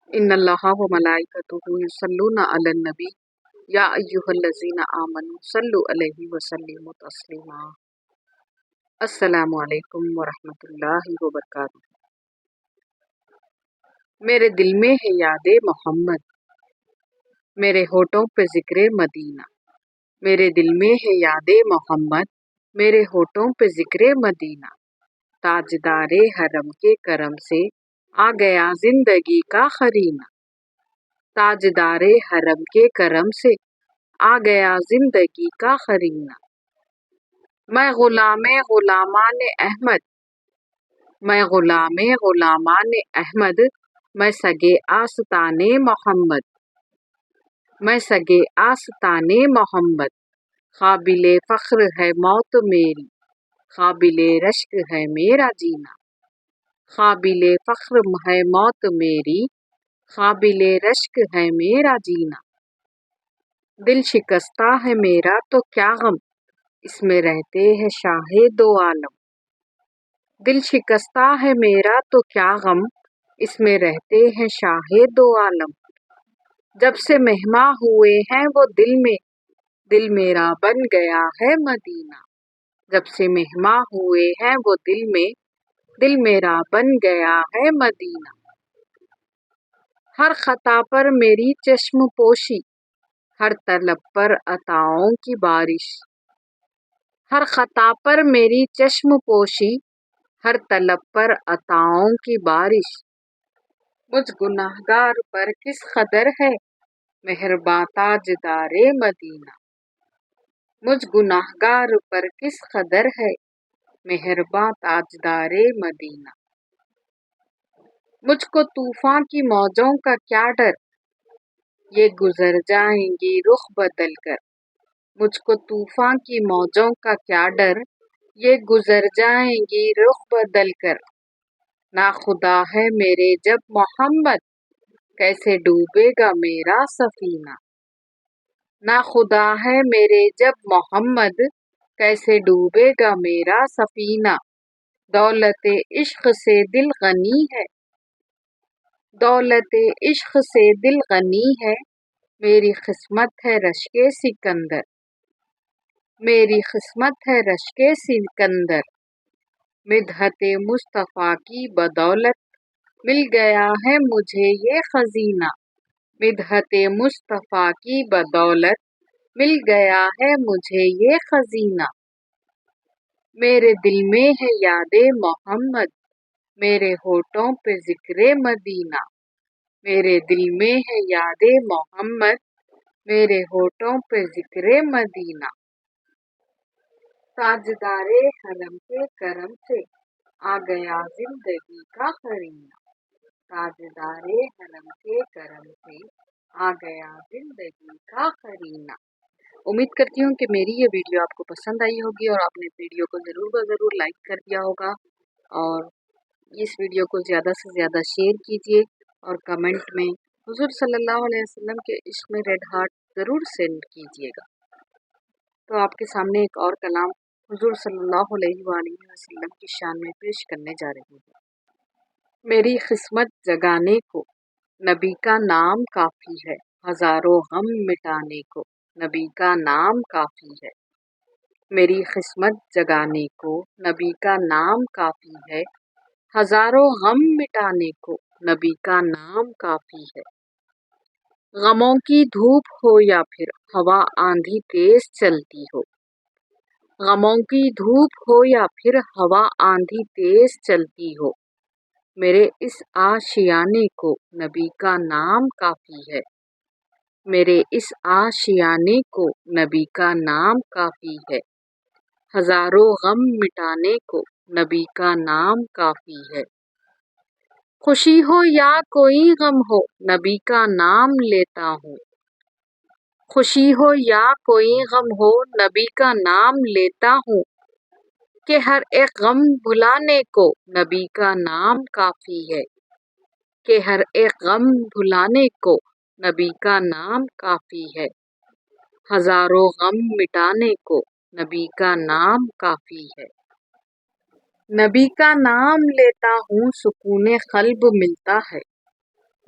ان اللہ و ملائکتہ یصلون علی النبی یا ایھا الذین آمنوا صلوا علیہ وسلموا تسلیما۔ السلام علیکم ورحمۃ اللہ وبرکاتہ۔ میرے دل میں ہے یاد محمد، میرے ہونٹوں پہ ذکر مدینہ۔ میرے دل میں ہے یاد محمد، میرے ہونٹوں پہ ذکر مدینہ۔ تاجدار حرم کے کرم سے آ گیا زندگی کا قرینہ۔ تاجدار حرم کے کرم سے آ گیا زندگی کا قرینہ۔ میں غلام غلامان احمد، میں غلام غلامان احمد، میں سگے آستان محمد، میں سگے آستان محمد۔ قابل فخر ہے موت میری، قابل رشک ہے میرا جینا۔ قابل فخر ہے موت میری، قابل رشک ہے میرا جینا۔ دل شکستہ ہے میرا تو کیا غم، اس میں رہتے ہیں شاہ دو عالم۔ دل شکستہ ہے میرا تو کیا غم، اس میں رہتے ہیں شاہ دو عالم۔ جب سے مہماں ہوئے ہیں وہ دل میں، دل میرا بن گیا ہے مدینہ۔ جب سے مہماں ہوئے ہیں وہ دل میں، دل میرا بن گیا ہے مدینہ۔ ہر خطا پر میری چشم پوشی، ہر طلب پر عطاؤں کی بارش۔ ہر خطا پر میری چشم پوشی، ہر طلب پر عطاؤں کی بارش۔ مجھ گنہگار پر کس قدر ہے مہرباں تاجدار مدینہ۔ مجھ گنہگار پر کس قدر ہے مہرباں تاجدار مدینہ۔ مجھ کو طوفان کی موجوں کا کیا ڈر، یہ گزر جائیں گی رخ بدل کر۔ مجھ کو طوفان کی موجوں کا کیا ڈر، یہ گزر جائیں گی رخ بدل کر۔ ناخدا ہے میرے جب محمد، کیسے ڈوبے گا میرا سفینہ۔ ناخدا ہے میرے جب محمد، کیسے ڈوبے گا میرا سفینہ۔ دولت عشق سے دل غنی ہے، دولت عشق سے دل غنی ہے، میری قسمت ہے رشک سکندر، میری قسمت ہے رشک سکندر۔ مدحت مصطفیٰ کی بدولت مل گیا ہے مجھے یہ خزینہ۔ مدحت مصطفیٰ کی بدولت مل گیا ہے مجھے یہ خزینہ۔ میرے دل میں ہے یاد محمد، میرے ہونٹوں پہ ذکر مدینہ۔ میرے دل میں ہے یاد محمد، میرے ہونٹوں پہ ذکر مدینہ۔ تاجدار حرم کے کرم سے آ گیا زندگی کا قرینہ۔ تاجدار حرم کے کرم سے آ گیا زندگی کا قرینہ۔ امید کرتی ہوں کہ میری یہ ویڈیو آپ کو پسند آئی ہوگی اور آپ نے ویڈیو کو ضرور لائک کر دیا ہوگا، اور اس ویڈیو کو زیادہ سے زیادہ شیئر کیجیے اور کمنٹ میں حضور صلی اللہ علیہ وسلم کے عشق میں ریڈ ہارٹ ضرور سینڈ کیجیے گا۔ تو آپ کے سامنے ایک اور کلام حضور صلی اللہ علیہ وآلہ وسلم کی شان میں پیش کرنے جا رہی ہوں۔ میری قسمت جگانے کو نبی کا نام کافی ہے، ہزاروں غم مٹانے کو نبی کا نام کافی ہے۔ میری قسمت جگانے کو نبی کا نام کافی ہے، ہزاروں غم مٹانے کو نبی کا نام کافی ہے۔ غموں کی دھوپ ہو یا پھر ہوا آندھی تیز چلتی ہو، غموں کی دھوپ ہو یا پھر ہوا آندھی تیز چلتی ہو، میرے اس آشیانے کو نبی کا نام کافی ہے۔ میرے اس آشیانے کو نبی کا نام کافی ہے، ہزاروں غم مٹانے کو نبی کا نام کافی ہے۔ خوشی ہو یا کوئی غم ہو نبی کا نام لیتا ہوں، خوشی ہو یا کوئی غم ہو نبی کا نام لیتا ہوں، کہ ہر ایک غم بھلانے کو نبی کا نام کافی ہے، کہ ہر ایک غم بھلانے کو نبی کا نام کافی ہے، ہزاروں غم مٹانے کو نبی کا نام کافی ہے۔ نبی کا نام لیتا ہوں سکون قلب ملتا ہے،